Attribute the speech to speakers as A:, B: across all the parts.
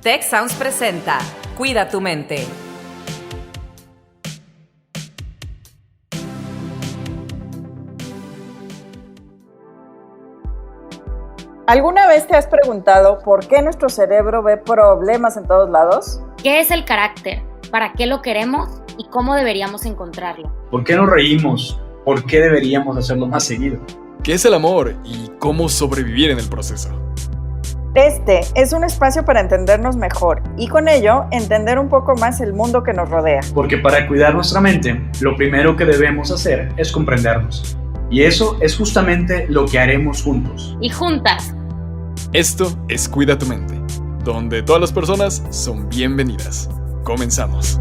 A: Tech Sounds presenta Cuida tu mente.
B: ¿Alguna vez te has preguntado por qué nuestro cerebro ve problemas en todos lados?
C: ¿Qué es el carácter? ¿Para qué lo queremos? ¿Y cómo deberíamos encontrarlo?
D: ¿Por qué nos reímos? ¿Por qué deberíamos hacerlo más seguido?
E: ¿Qué es el amor y cómo sobrevivir en el proceso?
B: Este es un espacio para entendernos mejor y con ello entender un poco más el mundo que nos rodea.
D: Porque para cuidar nuestra mente, lo primero que debemos hacer es comprendernos. Y eso es justamente lo que haremos juntos.
C: Y juntas.
E: Esto es Cuida tu mente, donde todas las personas son bienvenidas. Comenzamos.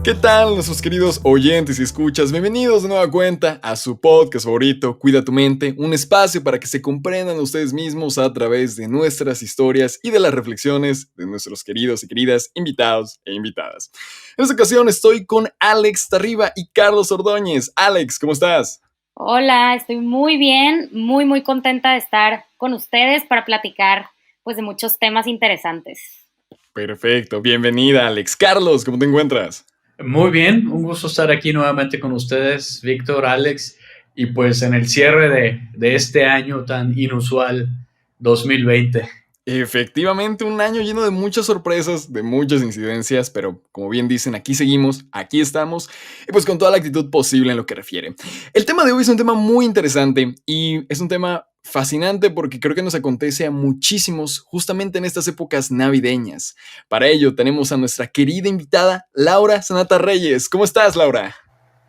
E: ¿Qué tal, nuestros queridos oyentes y escuchas? Bienvenidos de nueva cuenta a su podcast favorito, Cuida tu mente, un espacio para que se comprendan ustedes mismos a través de nuestras historias y de las reflexiones de nuestros queridos y queridas invitados e invitadas. En esta ocasión estoy con Alex Tarriba y Carlos Ordóñez. Alex, ¿cómo estás?
C: Hola, estoy muy bien, muy contenta de estar con ustedes para platicar pues de muchos temas interesantes.
E: Perfecto, bienvenida, Alex. Carlos, ¿cómo te encuentras?
D: Muy bien, un gusto estar aquí nuevamente con ustedes, Víctor, Alex, y pues en el cierre de este año tan inusual 2020.
E: Efectivamente, un año lleno de muchas sorpresas, de muchas incidencias, pero como bien dicen, aquí seguimos, aquí estamos, y pues con toda la actitud posible en lo que refiere. El tema de hoy es un tema muy interesante y es un tema fascinante porque creo que nos acontece a muchísimos justamente en estas épocas navideñas. Para ello tenemos a nuestra querida invitada, Laura Sanata Reyes. ¿Cómo estás, Laura?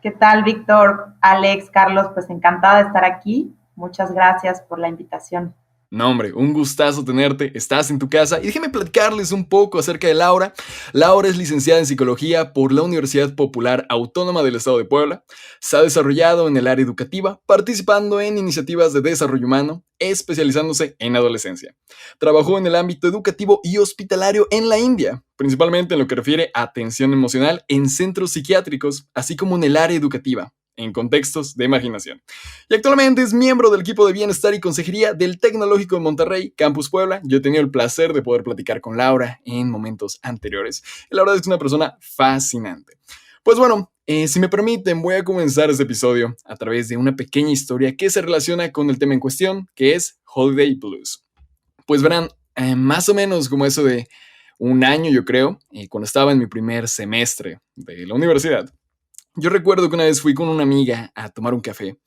F: ¿Qué tal, Víctor, Alex, Carlos? Pues encantada de estar aquí. Muchas gracias por la invitación.
E: No, hombre, un gustazo tenerte, estás en tu casa y déjenme platicarles un poco acerca de Laura. Laura es licenciada en Psicología por la Universidad Popular Autónoma del Estado de Puebla. Se ha desarrollado en el área educativa, participando en iniciativas de desarrollo humano, especializándose en adolescencia. Trabajó en el ámbito educativo y hospitalario en la India, principalmente en lo que refiere a atención emocional en centros psiquiátricos, así como en el área educativa, en contextos de marginación. Y actualmente es miembro del equipo de bienestar y consejería del Tecnológico de Monterrey, Campus Puebla. Yo he tenido el placer de poder platicar con Laura en momentos anteriores. Y la verdad es que es una persona fascinante. Pues bueno, si me permiten, voy a comenzar este episodio a través de una pequeña historia que se relaciona con el tema en cuestión, que es Holiday Blues. Pues verán, más o menos como eso de un año, yo creo, cuando estaba en mi primer semestre de la universidad. Yo recuerdo que una vez fui con una amiga a tomar un café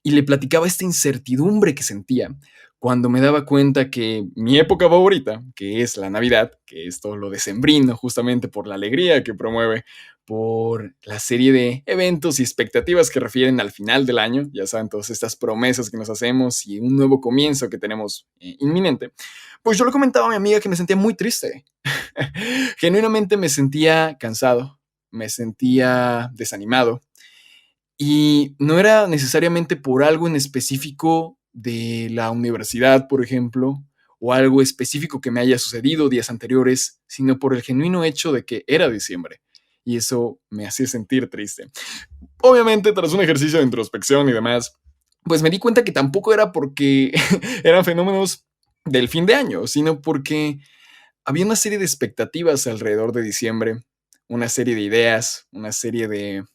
E: y le platicaba esta incertidumbre que sentía cuando me daba cuenta que mi época favorita, que es la Navidad, que es todo lo decembrino, justamente por la alegría que promueve, por la serie de eventos y expectativas que refieren al final del año, ya saben, todas estas promesas que nos hacemos y un nuevo comienzo que tenemos inminente, pues yo le comentaba a mi amiga que me sentía muy triste. Genuinamente me sentía cansado, me sentía desanimado y no era necesariamente por algo en específico de la universidad, por ejemplo, o algo específico que me haya sucedido días anteriores, sino por el genuino hecho de que era diciembre y eso me hacía sentir triste. Obviamente, tras un ejercicio de introspección y demás, pues me di cuenta que tampoco era porque eran fenómenos del fin de año, sino porque había una serie de expectativas alrededor de diciembre, una serie de ideas, una serie de,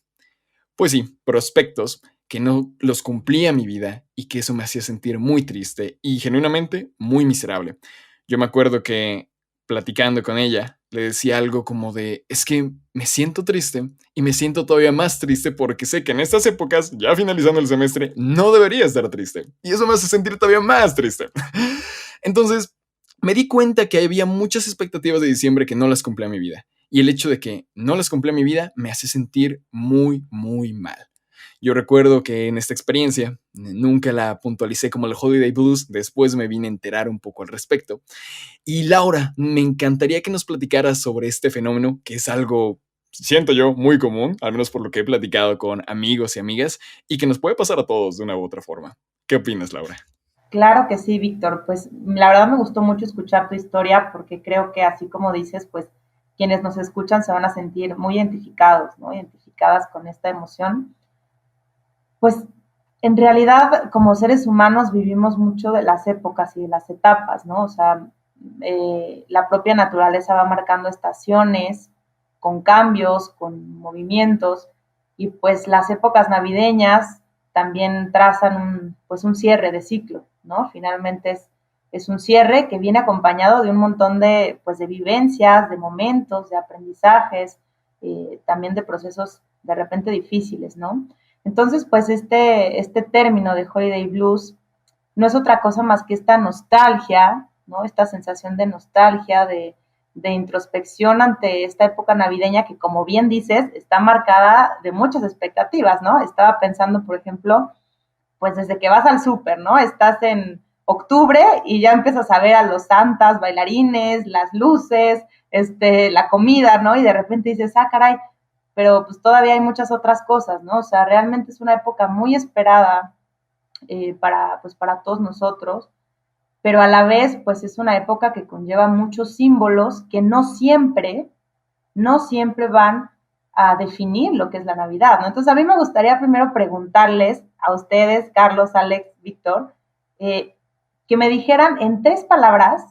E: pues sí, prospectos que no los cumplía mi vida y que eso me hacía sentir muy triste y genuinamente muy miserable. Yo me acuerdo que platicando con ella le decía algo como de, es que me siento triste y me siento todavía más triste porque sé que en estas épocas, ya finalizando el semestre, no debería estar triste y eso me hace sentir todavía más triste. Entonces, me di cuenta que había muchas expectativas de diciembre que no las cumplía mi vida. Y el hecho de que no las cumplía mi vida me hace sentir muy mal. Yo recuerdo que en esta experiencia nunca la puntualicé como el Holiday Blues, después me vine a enterar un poco al respecto. Y Laura, me encantaría que nos platicaras sobre este fenómeno, que es algo, siento yo, muy común, al menos por lo que he platicado con amigos y amigas, y que nos puede pasar a todos de una u otra forma. ¿Qué opinas, Laura?
F: Claro que sí, Víctor. Pues la verdad me gustó mucho escuchar tu historia porque creo que así como dices, pues quienes nos escuchan se van a sentir muy identificados, ¿no? Identificadas con esta emoción. Pues En realidad, como seres humanos, vivimos mucho de las épocas y de las etapas, ¿no? O sea, la propia naturaleza va marcando estaciones, con cambios, con movimientos, y pues las épocas navideñas también trazan pues un cierre de ciclo, ¿no? Finalmente es un cierre que viene acompañado de un montón de, pues, de vivencias, de momentos, de aprendizajes, también de procesos de repente difíciles, ¿no? Entonces, pues este término de Holiday Blues no es otra cosa más que esta nostalgia, ¿no? Esta sensación de nostalgia, de introspección ante esta época navideña que, como bien dices, está marcada de muchas expectativas, ¿no? Estaba pensando, por ejemplo, pues desde que vas al súper, ¿no? Estás en octubre y ya empiezas a ver a los santas, bailarines, las luces, la comida, ¿no? Y de repente dices, ah, caray, pero pues todavía hay muchas otras cosas, ¿no? O sea, realmente es una época muy esperada pues para todos nosotros, pero a la vez, pues es una época que conlleva muchos símbolos que no siempre van a definir lo que es la Navidad, ¿no? Entonces, a mí me gustaría primero preguntarles a ustedes, Carlos, Alex, Víctor, que me dijeran en tres palabras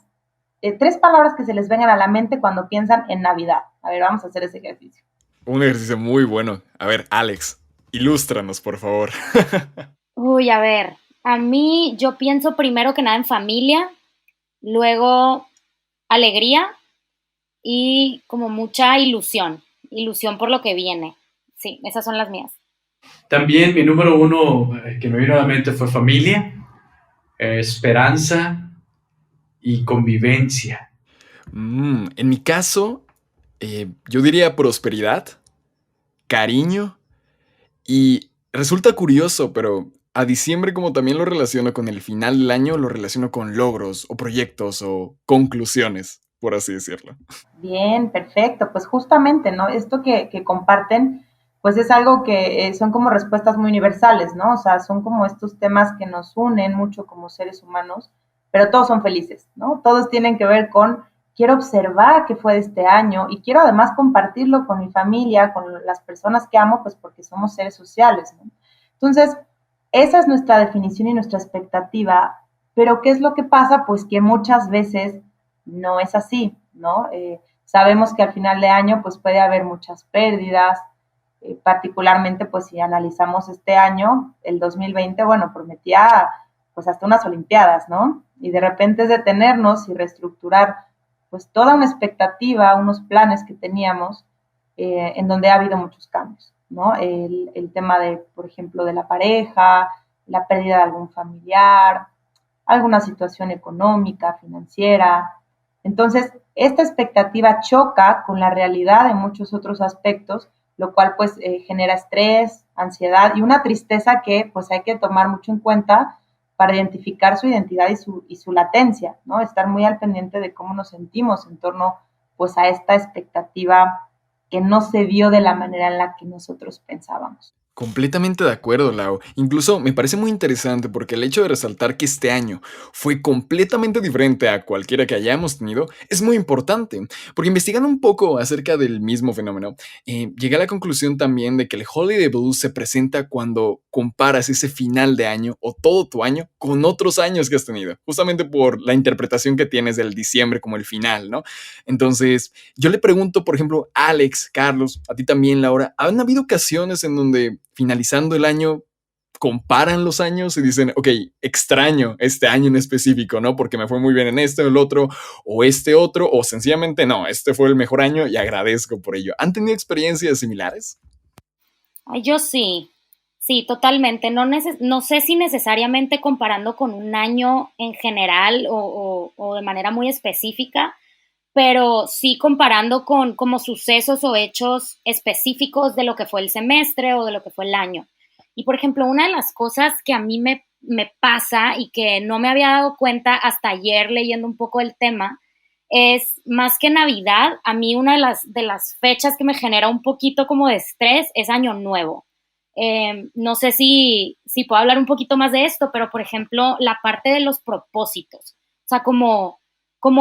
F: que se les vengan a la mente cuando piensan en Navidad. A ver, vamos a hacer ese ejercicio.
E: Un ejercicio muy bueno. A ver, Alex, ilústranos, por favor.
C: Uy, a ver, a mí yo pienso primero que nada en familia, luego alegría y como mucha ilusión por lo que viene. Sí, esas son las mías.
D: También mi número uno que me vino a la mente fue familia, esperanza y convivencia.
E: En mi caso, yo diría prosperidad, cariño y resulta curioso, pero a diciembre como también lo relaciono con el final del año, lo relaciono con logros o proyectos o conclusiones, por así decirlo.
F: Bien, perfecto. Pues justamente, ¿no? Esto que comparten, pues es algo que son como respuestas muy universales, ¿no? O sea, son como estos temas que nos unen mucho como seres humanos, pero todos son felices, ¿no? Todos tienen que ver con, quiero observar qué fue de este año y quiero además compartirlo con mi familia, con las personas que amo, pues porque somos seres sociales, ¿no? Entonces, esa es nuestra definición y nuestra expectativa, pero ¿qué es lo que pasa? Pues que muchas veces no es así, ¿no? Sabemos que al final de año pues puede haber muchas pérdidas, particularmente pues si analizamos este año, el 2020, bueno, prometía pues hasta unas olimpiadas, ¿no? Y de repente es detenernos y reestructurar pues toda una expectativa, unos planes que teníamos en donde ha habido muchos cambios, ¿no? El tema de, por ejemplo, de la pareja, la pérdida de algún familiar, alguna situación económica, financiera. Entonces, esta expectativa choca con la realidad de muchos otros aspectos, lo cual pues genera estrés, ansiedad y una tristeza que pues hay que tomar mucho en cuenta para identificar su identidad y su latencia, ¿no? Estar muy al pendiente de cómo nos sentimos en torno pues a esta expectativa que no se dio de la manera en la que nosotros pensábamos.
E: Completamente de acuerdo, Lau. Incluso me parece muy interesante porque el hecho de resaltar que este año fue completamente diferente a cualquiera que hayamos tenido es muy importante. Porque investigando un poco acerca del mismo fenómeno, llegué a la conclusión también de que el Holiday Blues se presenta cuando comparas ese final de año o todo tu año con otros años que has tenido. Justamente por la interpretación que tienes del diciembre como el final, ¿no? Entonces, yo le pregunto, por ejemplo, a Alex, Carlos, a ti también, Laura, ¿han habido ocasiones en donde finalizando el año comparan los años y dicen, ok, extraño este año en específico, ¿no? Porque me fue muy bien en este o el otro, o este otro, o sencillamente no, este fue el mejor año y agradezco por ello. ¿Han tenido experiencias similares?
C: Ay, yo sí, totalmente. No sé si necesariamente comparando con un año en general o de manera muy específica, pero sí comparando con como sucesos o hechos específicos de lo que fue el semestre o de lo que fue el año. Y por ejemplo, una de las cosas que a mí me pasa y que no me había dado cuenta hasta ayer leyendo un poco el tema, es más que Navidad, a mí una de las fechas que me genera un poquito como de estrés es Año Nuevo. No sé si puedo hablar un poquito más de esto, pero por ejemplo, la parte de los propósitos. O sea, como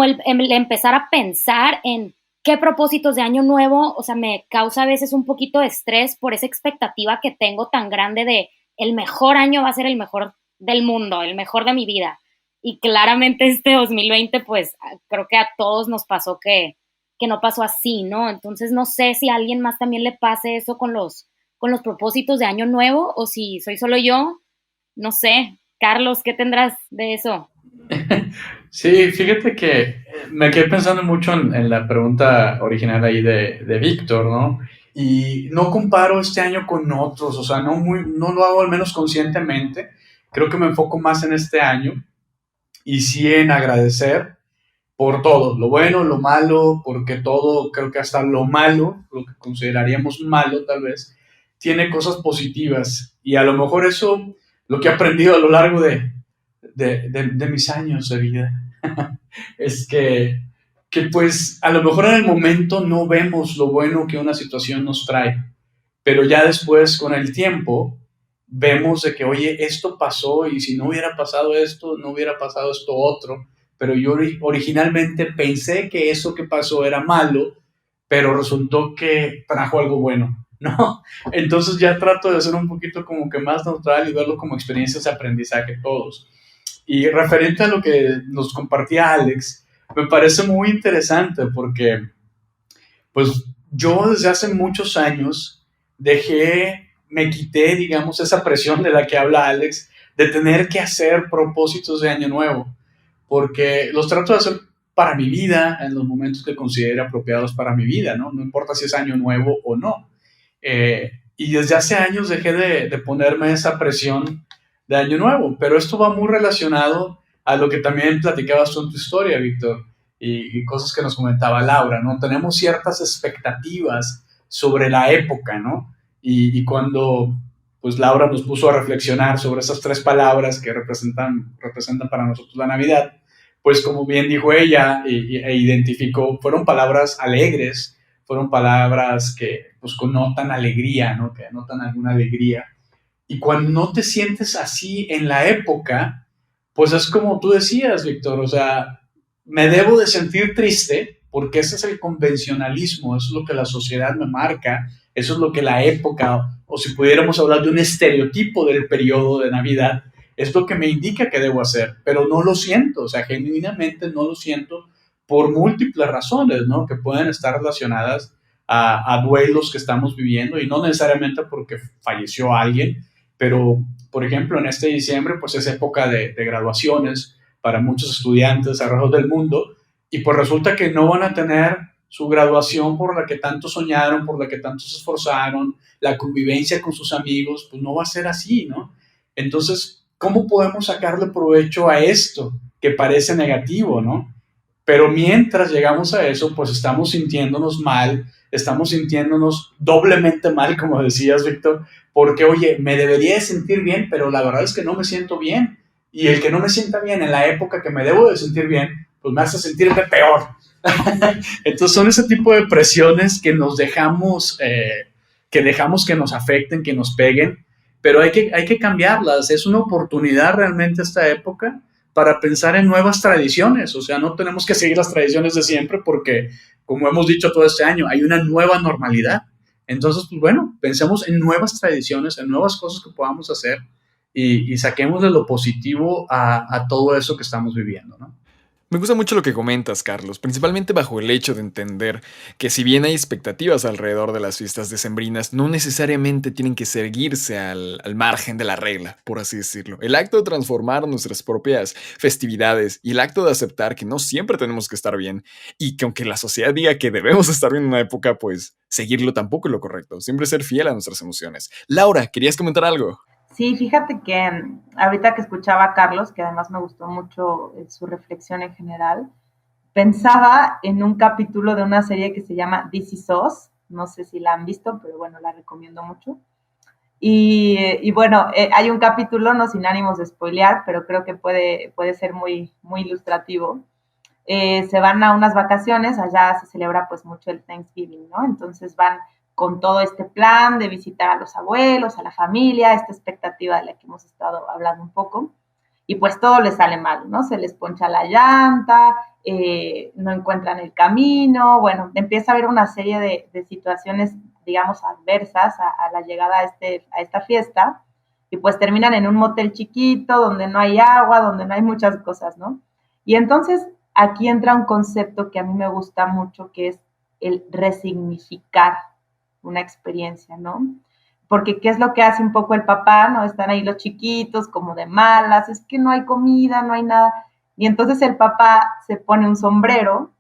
C: el empezar a pensar en qué propósitos de año nuevo, o sea, me causa a veces un poquito de estrés por esa expectativa que tengo tan grande de el mejor año va a ser el mejor del mundo, el mejor de mi vida. Y claramente este 2020, pues creo que a todos nos pasó que no pasó así, ¿no? Entonces no sé si a alguien más también le pase eso con los propósitos de año nuevo o si soy solo yo, no sé. Carlos, ¿qué tendrás de eso?
D: Sí, fíjate que me quedé pensando mucho en la pregunta original ahí de Víctor, ¿no? Y no comparo este año con otros, o sea, no lo hago al menos conscientemente. Creo que me enfoco más en este año y sí en agradecer por todo, lo bueno, lo malo, porque todo, creo que hasta lo malo, lo que consideraríamos malo tal vez, tiene cosas positivas. Y a lo mejor eso, lo que he aprendido a lo largo de mis años de vida, es que pues a lo mejor en el momento no vemos lo bueno que una situación nos trae, pero ya después con el tiempo vemos de que, oye, esto pasó y si no hubiera pasado esto, no hubiera pasado esto otro, pero yo originalmente pensé que eso que pasó era malo, pero resultó que trajo algo bueno, ¿no? Entonces ya trato de ser un poquito como que más neutral y verlo como experiencias de aprendizaje todos. Y referente a lo que nos compartía Alex, me parece muy interesante porque pues yo desde hace muchos años me quité, digamos, esa presión de la que habla Alex, de tener que hacer propósitos de año nuevo, porque los trato de hacer para mi vida, en los momentos que considere apropiados para mi vida, ¿no? No importa si es año nuevo o no. Y desde hace años dejé de ponerme esa presión de año nuevo, pero esto va muy relacionado a lo que también platicabas tú en tu historia, Víctor, y cosas que nos comentaba Laura, ¿no? Tenemos ciertas expectativas sobre la época, ¿no? Y cuando pues Laura nos puso a reflexionar sobre esas tres palabras que representan para nosotros la Navidad, pues como bien dijo ella e identificó, fueron palabras alegres, fueron palabras que pues connotan alegría, ¿no? Que denotan alguna alegría. Y cuando no te sientes así en la época, pues es como tú decías, Víctor, o sea, me debo de sentir triste porque ese es el convencionalismo, eso es lo que la sociedad me marca, eso es lo que la época, o si pudiéramos hablar de un estereotipo del periodo de Navidad, es lo que me indica que debo hacer, pero no lo siento, o sea, genuinamente no lo siento por múltiples razones, ¿no? Que pueden estar relacionadas a duelos que estamos viviendo y no necesariamente porque falleció alguien, pero, por ejemplo, en este diciembre, pues es época de graduaciones para muchos estudiantes alrededor del mundo y pues resulta que no van a tener su graduación por la que tanto soñaron, por la que tanto se esforzaron, la convivencia con sus amigos, pues no va a ser así, ¿no? Entonces, ¿cómo podemos sacarle provecho a esto que parece negativo, ¿no? Pero mientras llegamos a eso, pues estamos sintiéndonos mal, estamos sintiéndonos doblemente mal, como decías, Víctor, porque, oye, me debería de sentir bien, pero la verdad es que no me siento bien. Y el que no me sienta bien en la época que me debo de sentir bien, pues me hace sentirme peor. Entonces son ese tipo de presiones que nos dejamos, que nos afecten, que nos peguen, pero hay que cambiarlas. Es una oportunidad realmente esta época para pensar en nuevas tradiciones. O sea, no tenemos que seguir las tradiciones de siempre porque, como hemos dicho todo este año, hay una nueva normalidad. Entonces, pues bueno, pensemos en nuevas tradiciones, en nuevas cosas que podamos hacer y saquemos de lo positivo a todo eso que estamos viviendo, ¿no?
E: Me gusta mucho lo que comentas, Carlos, principalmente bajo el hecho de entender que si bien hay expectativas alrededor de las fiestas decembrinas, no necesariamente tienen que seguirse al margen de la regla, por así decirlo. El acto de transformar nuestras propias festividades y el acto de aceptar que no siempre tenemos que estar bien y que aunque la sociedad diga que debemos estar bien en una época, pues seguirlo tampoco es lo correcto. Siempre ser fiel a nuestras emociones. Laura, ¿querías comentar algo?
F: Sí, fíjate que ahorita que escuchaba a Carlos, que además me gustó mucho su reflexión en general, pensaba en un capítulo de una serie que se llama This Is Us, no sé si la han visto, pero bueno, la recomiendo mucho. Y bueno, hay un capítulo, no sin ánimos de spoilear, pero creo que puede ser muy, muy ilustrativo. Se van a unas vacaciones, allá se celebra pues mucho el Thanksgiving, ¿no? Entonces van con todo este plan de visitar a los abuelos, a la familia, esta expectativa de la que hemos estado hablando un poco, y pues todo les sale mal, ¿no? Se les poncha la llanta, no encuentran el camino, bueno, empieza a haber una serie de situaciones, digamos, adversas a la llegada a esta fiesta, y pues terminan en un motel chiquito donde no hay agua, donde no hay muchas cosas, ¿no? Y entonces aquí entra un concepto que a mí me gusta mucho, que es el resignificar una experiencia, ¿no? Porque ¿qué es lo que hace un poco el papá? ¿No? Están ahí los chiquitos como de malas, es que no hay comida, no hay nada. Y entonces el papá se pone un sombrero,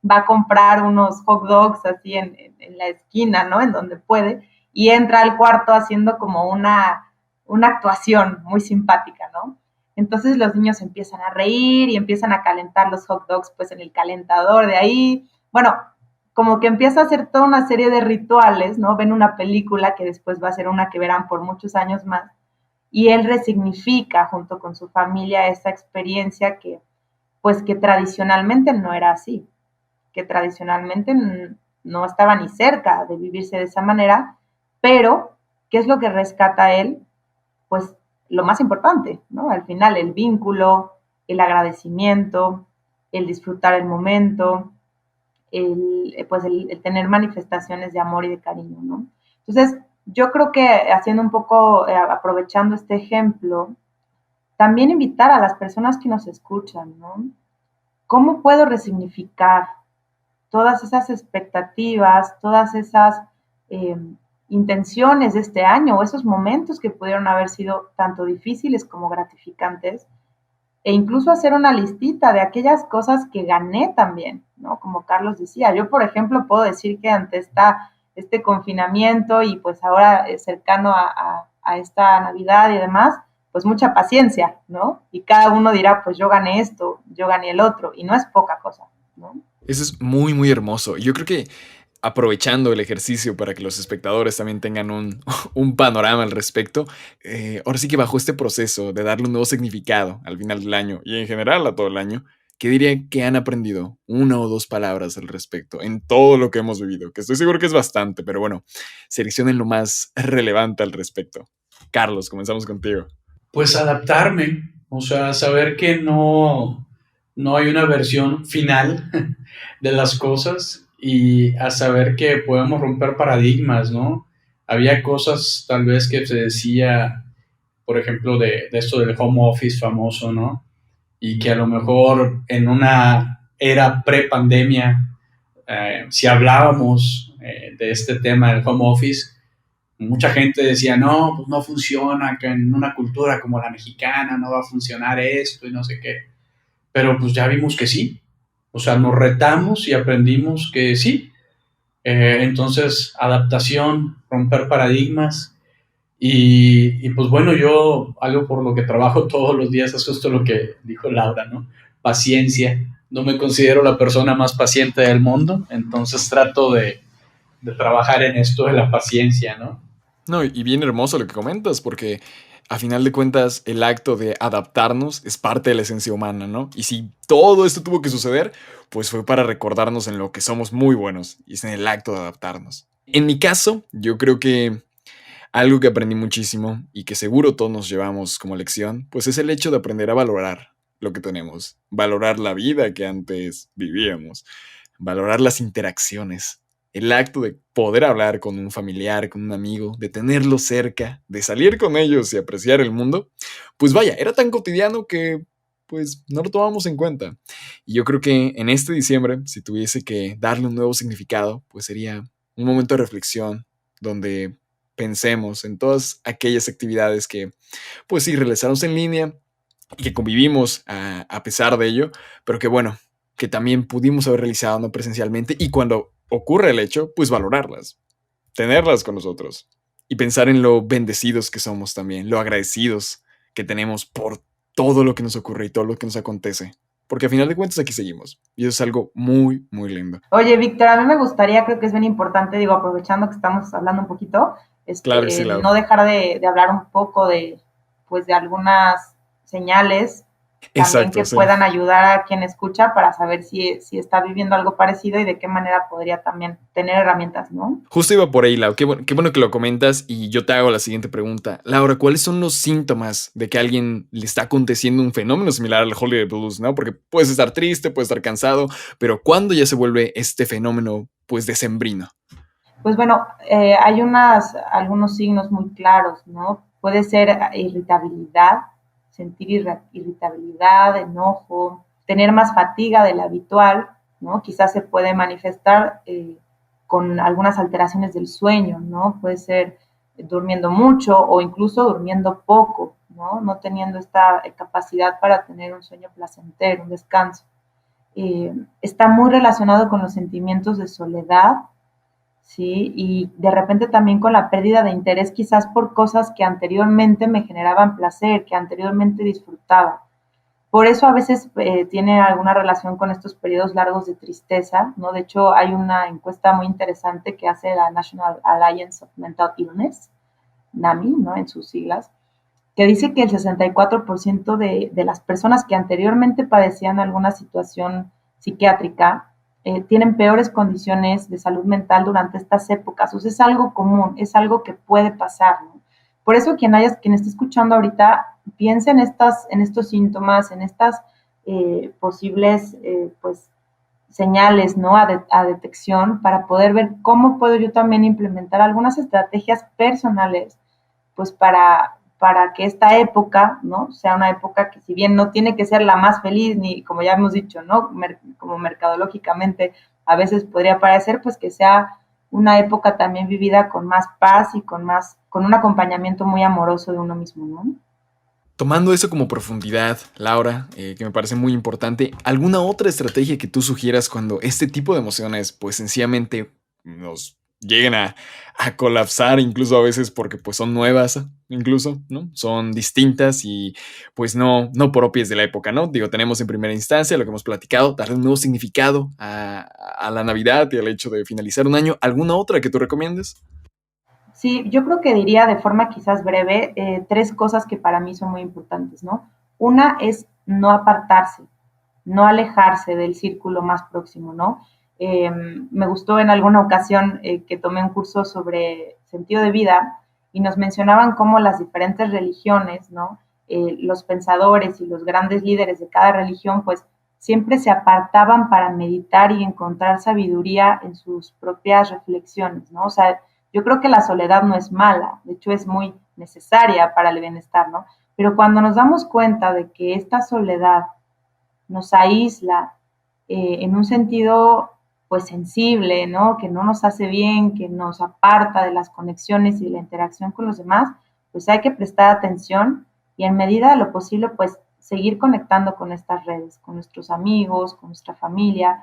F: va a comprar unos hot dogs así en la esquina, ¿no? En donde puede, y entra al cuarto haciendo como una actuación muy simpática, ¿no? Entonces los niños empiezan a reír y empiezan a calentar los hot dogs pues en el calentador de ahí. Bueno, como que empieza a hacer toda una serie de rituales, ¿no? Ven una película que después va a ser una que verán por muchos años más, y él resignifica junto con su familia esa experiencia que, pues que tradicionalmente no era así, que tradicionalmente no estaba ni cerca de vivirse de esa manera, pero ¿qué es lo que rescata él? Pues lo más importante, ¿no? Al final el vínculo, el agradecimiento, el disfrutar el momento, el tener manifestaciones de amor y de cariño, ¿no? Entonces, yo creo que haciendo un poco, aprovechando este ejemplo, también invitar a las personas que nos escuchan, ¿no? ¿Cómo puedo resignificar todas esas expectativas, todas esas eh, intenciones de este año o esos momentos que pudieron haber sido tanto difíciles como gratificantes, e incluso hacer una listita de aquellas cosas que gané también, ¿no? Como Carlos decía, yo por ejemplo puedo decir que ante este confinamiento y pues ahora cercano a esta Navidad y demás, pues mucha paciencia, ¿no? Y cada uno dirá, pues yo gané esto, yo gané el otro, y no es poca cosa, ¿no?
E: Eso es muy, muy hermoso. Yo creo que aprovechando el ejercicio para que los espectadores también tengan un panorama al respecto, ahora sí que bajo este proceso de darle un nuevo significado al final del año y en general a todo el año, ¿qué diría que han aprendido? Una o dos palabras al respecto en todo lo que hemos vivido, que estoy seguro que es bastante, pero bueno, seleccionen lo más relevante al respecto. Carlos, comenzamos contigo.
D: Pues adaptarme, o sea, saber que no hay una versión final de las cosas y a saber que podemos romper paradigmas, ¿no? Había cosas tal vez que se decía, por ejemplo, de esto del home office famoso, ¿no? Y que a lo mejor en una era pre-pandemia, si hablábamos de este tema del home office, mucha gente decía, no, pues no funciona, que en una cultura como la mexicana no va a funcionar esto y no sé qué. Pero pues ya vimos que sí. O sea, nos retamos y aprendimos que sí. Entonces, adaptación, romper paradigmas. Pues bueno, yo algo por lo que trabajo todos los días es justo lo que dijo Laura, ¿no? Paciencia. No me considero la persona más paciente del mundo, entonces trato de trabajar en esto de la paciencia, ¿no?
E: No, y bien hermoso lo que comentas, porque a final de cuentas el acto de adaptarnos es parte de la esencia humana, ¿no? Y si todo esto tuvo que suceder, pues fue para recordarnos en lo que somos muy buenos, y es en el acto de adaptarnos. En mi caso, yo creo que algo que aprendí muchísimo y que seguro todos nos llevamos como lección, pues es el hecho de aprender a valorar lo que tenemos, valorar la vida que antes vivíamos, valorar las interacciones, el acto de poder hablar con un familiar, con un amigo, de tenerlo cerca, de salir con ellos y apreciar el mundo, pues vaya, era tan cotidiano que pues no lo tomamos en cuenta. Y yo creo que en este diciembre, si tuviese que darle un nuevo significado, pues sería un momento de reflexión donde pensemos en todas aquellas actividades que, pues sí, realizamos en línea y que convivimos a pesar de ello, pero que bueno, que también pudimos haber realizado no presencialmente y cuando ocurre el hecho, pues valorarlas, tenerlas con nosotros y pensar en lo bendecidos que somos también, lo agradecidos que tenemos por todo lo que nos ocurre y todo lo que nos acontece. Porque al final de cuentas aquí seguimos. Y eso es algo muy, muy lindo.
F: Oye, Víctor, a mí me gustaría, creo que es bien importante, digo, aprovechando que estamos hablando un poquito,
E: Claro que sí, Laura.
F: no dejar de hablar un poco pues, de algunas señales también
E: Exacto,
F: que
E: sí.
F: puedan ayudar a quien escucha para saber si está viviendo algo parecido y de qué manera podría también tener herramientas, ¿no?
E: Justo iba por ahí, Lau. Qué bueno que lo comentas y yo te hago la siguiente pregunta. Laura, ¿cuáles son los síntomas de que a alguien le está aconteciendo un fenómeno similar al Holiday Blues, ¿no? Porque puedes estar triste, puedes estar cansado, pero ¿cuándo ya se vuelve este fenómeno, pues, decembrino?
F: Pues bueno, hay algunos signos muy claros, ¿no? Puede ser irritabilidad, sentir irritabilidad, enojo, tener más fatiga de la habitual, ¿no? Quizás se puede manifestar con algunas alteraciones del sueño, ¿no? Puede ser durmiendo mucho o incluso durmiendo poco, ¿no? No teniendo esta capacidad para tener un sueño placentero, un descanso. Está muy relacionado con los sentimientos de soledad, ¿sí? Y de repente también con la pérdida de interés quizás por cosas que anteriormente me generaban placer, que anteriormente disfrutaba. Por eso a veces tiene alguna relación con estos periodos largos de tristeza, ¿no? De hecho, hay una encuesta muy interesante que hace la National Alliance of Mental Illness, NAMI, ¿no? En sus siglas, que dice que el 64% de las personas que anteriormente padecían alguna situación psiquiátrica tienen peores condiciones de salud mental durante estas épocas. O sea, es algo común, es algo que puede pasar, ¿no? Por eso quien esté escuchando ahorita, piensa en estos síntomas, en estas posibles pues, señales, ¿no? A detección para poder ver cómo puedo yo también implementar algunas estrategias personales, pues para que esta época, ¿no? Sea una época que si bien no tiene que ser la más feliz, ni como ya hemos dicho, ¿no? Como mercadológicamente a veces podría parecer, pues que sea una época también vivida con más paz y con un acompañamiento muy amoroso de uno mismo, ¿no?
E: Tomando eso como profundidad, Laura, que me parece muy importante, ¿alguna otra estrategia que tú sugieras cuando este tipo de emociones, pues sencillamente nos lleguen a colapsar, incluso a veces porque pues son nuevas, incluso, ¿no? Son distintas y pues no propias de la época, ¿no? Digo, tenemos en primera instancia lo que hemos platicado, darle un nuevo significado a la Navidad y al hecho de finalizar un año. ¿Alguna otra que tú recomiendes?
F: Sí, yo creo que diría de forma quizás breve 3 cosas que para mí son muy importantes, ¿no? Una es no apartarse, no alejarse del círculo más próximo, ¿no? Me gustó en alguna ocasión que tomé un curso sobre sentido de vida y nos mencionaban cómo las diferentes religiones, ¿no? Los pensadores y los grandes líderes de cada religión, pues siempre se apartaban para meditar y encontrar sabiduría en sus propias reflexiones, ¿no? O sea, yo creo que la soledad no es mala, de hecho es muy necesaria para el bienestar, ¿no? Pero cuando nos damos cuenta de que esta soledad nos aísla en un sentido pues sensible, ¿no? Que no nos hace bien, que nos aparta de las conexiones y la interacción con los demás, pues hay que prestar atención y en medida de lo posible pues seguir conectando con estas redes, con nuestros amigos, con nuestra familia,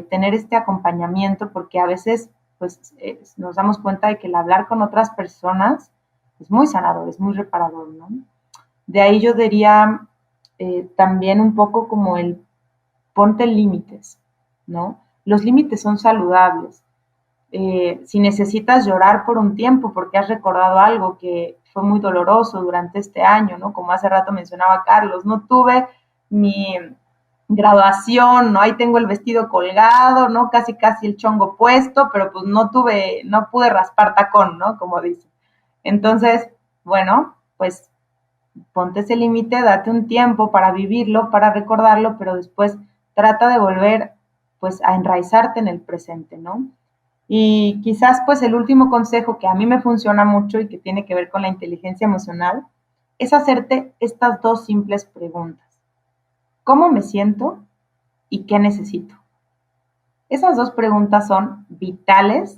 F: tener este acompañamiento porque a veces pues nos damos cuenta de que el hablar con otras personas es muy sanador, es muy reparador, ¿no? De ahí yo diría también un poco como el ponte límites, ¿no? Los límites son saludables. Si necesitas llorar por un tiempo porque has recordado algo que fue muy doloroso durante este año, ¿no? Como hace rato mencionaba Carlos, no tuve mi graduación, ¿no? Ahí tengo el vestido colgado, ¿no? Casi el chongo puesto, pero pues no pude raspar tacón, ¿no? Como dice. Entonces, bueno, pues ponte ese límite, date un tiempo para vivirlo, para recordarlo, pero después trata de volver pues a enraizarte en el presente, ¿no? Y quizás pues el último consejo que a mí me funciona mucho y que tiene que ver con la inteligencia emocional es hacerte estas 2 simples preguntas. ¿Cómo me siento y qué necesito? Esas 2 preguntas son vitales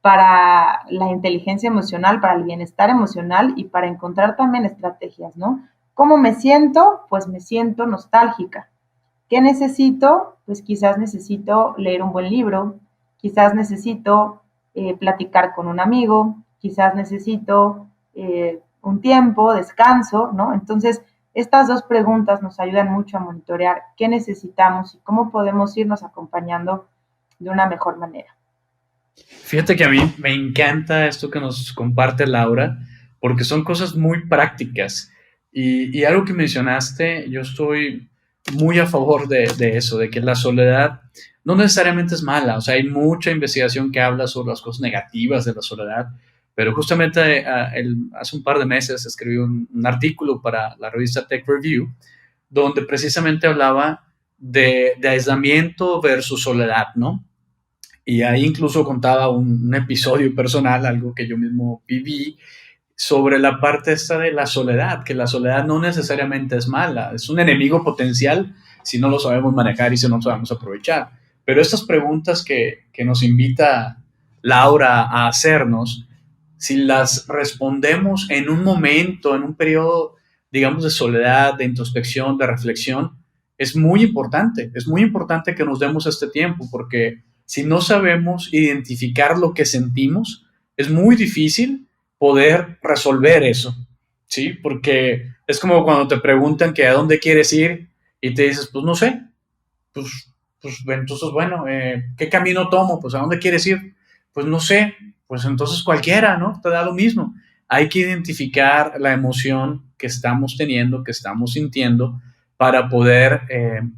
F: para la inteligencia emocional, para el bienestar emocional y para encontrar también estrategias, ¿no? ¿Cómo me siento? Pues me siento nostálgica. ¿Qué necesito? Pues quizás necesito leer un buen libro, quizás necesito platicar con un amigo, quizás necesito un tiempo, descanso, ¿no? Entonces, estas 2 preguntas nos ayudan mucho a monitorear qué necesitamos y cómo podemos irnos acompañando de una mejor manera.
D: Fíjate que a mí me encanta esto que nos comparte Laura, porque son cosas muy prácticas. Y algo que mencionaste, yo estoy muy a favor de eso, de que la soledad no necesariamente es mala. O sea, hay mucha investigación que habla sobre las cosas negativas de la soledad, pero justamente hace un par de meses escribí un artículo para la revista Tech Review, donde precisamente hablaba de aislamiento versus soledad, ¿no? Y ahí incluso contaba un episodio personal, algo que yo mismo viví, sobre la parte esta de la soledad, que la soledad no necesariamente es mala, es un enemigo potencial si no lo sabemos manejar y si no lo sabemos aprovechar. Pero estas preguntas que nos invita Laura a hacernos, si las respondemos en un momento, en un periodo, digamos, de soledad, de introspección, de reflexión, es muy importante que nos demos este tiempo, porque si no sabemos identificar lo que sentimos, es muy difícil poder resolver eso, ¿sí? Porque es como cuando te preguntan que a dónde quieres ir y te dices, pues no sé, pues entonces, bueno, ¿qué camino tomo? Pues ¿a dónde quieres ir? Pues no sé, pues entonces cualquiera, ¿no? Te da lo mismo. Hay que identificar la emoción que estamos teniendo, que estamos sintiendo, para poder,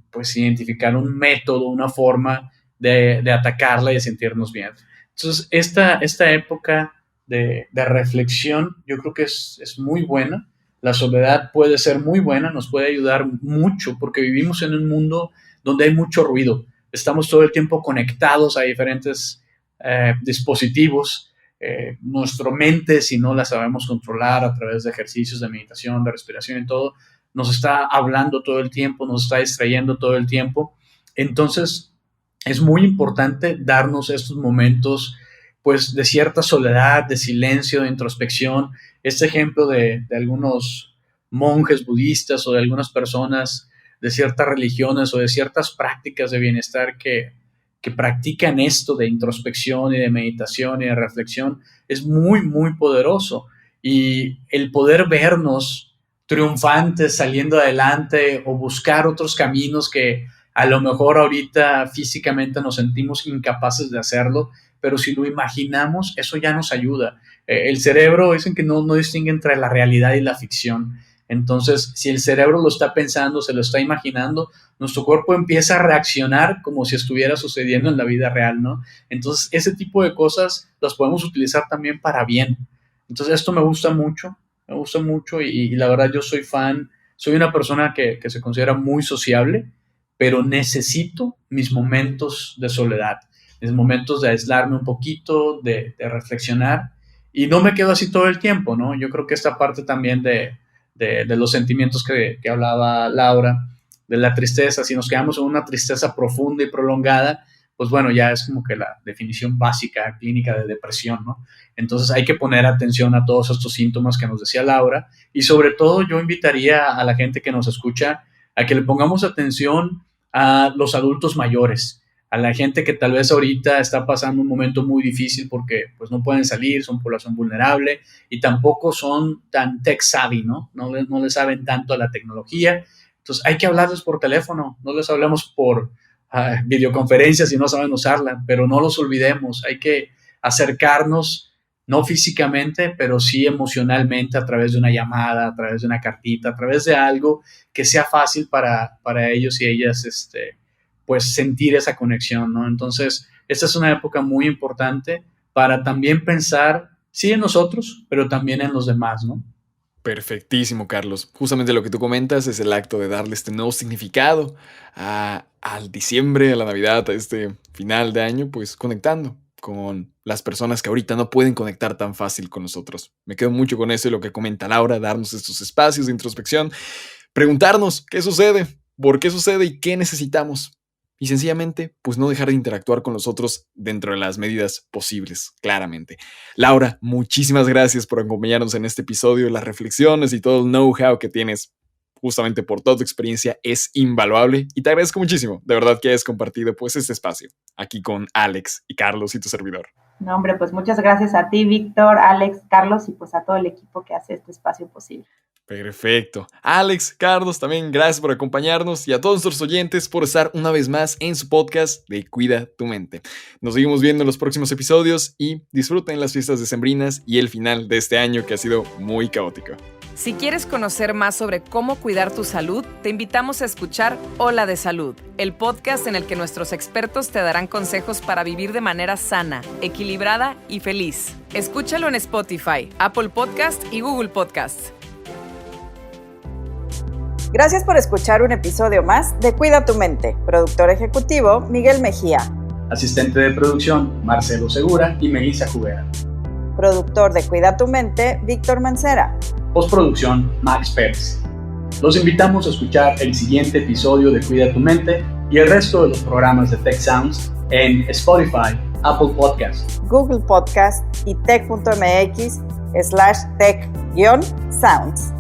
D: pues, identificar un método, una forma de atacarla y de sentirnos bien. Entonces, esta época de reflexión yo creo que es muy buena. La soledad puede ser muy buena, nos puede ayudar mucho porque vivimos en un mundo donde hay mucho ruido. Estamos todo el tiempo conectados a diferentes dispositivos. Nuestra mente, si no la sabemos controlar a través de ejercicios de meditación, de respiración y todo, nos está hablando todo el tiempo, nos está distrayendo todo el tiempo. Entonces, es muy importante darnos estos momentos, pues, de cierta soledad, de silencio, de introspección. Este ejemplo de algunos monjes budistas o de algunas personas de ciertas religiones o de ciertas prácticas de bienestar que practican esto de introspección y de meditación y de reflexión, es muy, muy poderoso. Y el poder vernos triunfantes, saliendo adelante o buscar otros caminos que a lo mejor ahorita físicamente nos sentimos incapaces de hacerlo, pero si lo imaginamos, eso ya nos ayuda. El cerebro, dicen que no distingue entre la realidad y la ficción. Entonces, si el cerebro lo está pensando, se lo está imaginando, nuestro cuerpo empieza a reaccionar como si estuviera sucediendo en la vida real, ¿no? Entonces, ese tipo de cosas las podemos utilizar también para bien. Entonces, esto me gusta mucho y la verdad yo soy fan, soy una persona que se considera muy sociable, pero necesito mis momentos de soledad, mis momentos de aislarme un poquito, de reflexionar, y no me quedo así todo el tiempo, ¿no? Yo creo que esta parte también de los sentimientos que hablaba Laura, de la tristeza, si nos quedamos en una tristeza profunda y prolongada, pues bueno, ya es como que la definición básica clínica de depresión, ¿no? Entonces hay que poner atención a todos estos síntomas que nos decía Laura, y sobre todo yo invitaría a la gente que nos escucha a que le pongamos atención a los adultos mayores, a la gente que tal vez ahorita está pasando un momento muy difícil porque pues no pueden salir, son población vulnerable y tampoco son tan tech savvy, ¿no? No le saben tanto a la tecnología. Entonces hay que hablarles por teléfono, no les hablemos por videoconferencias si no saben usarla, pero no los olvidemos, hay que acercarnos, no físicamente, pero sí emocionalmente a través de una llamada, a través de una cartita, a través de algo que sea fácil para ellos y ellas, pues sentir esa conexión, ¿no? Entonces, esta es una época muy importante para también pensar, sí, en nosotros, pero también en los demás, ¿no?
E: Perfectísimo, Carlos. Justamente lo que tú comentas es el acto de darle este nuevo significado al diciembre, a la Navidad, a este final de año, pues conectando con las personas que ahorita no pueden conectar tan fácil con nosotros. Me quedo mucho con eso y lo que comenta Laura, darnos estos espacios de introspección, preguntarnos qué sucede, por qué sucede y qué necesitamos. Y sencillamente, pues no dejar de interactuar con los otros dentro de las medidas posibles, claramente. Laura, muchísimas gracias por acompañarnos en este episodio. Las reflexiones y todo el know-how que tienes justamente por toda tu experiencia es invaluable y te agradezco muchísimo, de verdad, que hayas compartido pues este espacio aquí con Alex y Carlos y tu servidor.
F: No, hombre, pues muchas gracias a ti, Víctor, Alex, Carlos y pues a todo el equipo que hace este espacio posible.
E: Perfecto. Alex, Carlos, también gracias por acompañarnos y a todos nuestros oyentes por estar una vez más en su podcast de Cuida tu Mente. Nos seguimos viendo en los próximos episodios y disfruten las fiestas decembrinas y el final de este año que ha sido muy caótico.
A: Si quieres conocer más sobre cómo cuidar tu salud, te invitamos a escuchar Hola de Salud, el podcast en el que nuestros expertos te darán consejos para vivir de manera sana, equilibrada y feliz. Escúchalo en Spotify, Apple Podcast y Google Podcast.
B: Gracias por escuchar un episodio más de Cuida tu Mente. Productor ejecutivo, Miguel Mejía.
D: Asistente de producción, Marcelo Segura y Melissa Jubera.
B: Productor de Cuida tu Mente, Víctor Mancera.
D: Postproducción, Max Pérez. Los invitamos a escuchar el siguiente episodio de Cuida tu Mente y el resto de los programas de Tech Sounds en Spotify, Apple Podcasts,
B: Google Podcast y tech.mx/tech-sounds.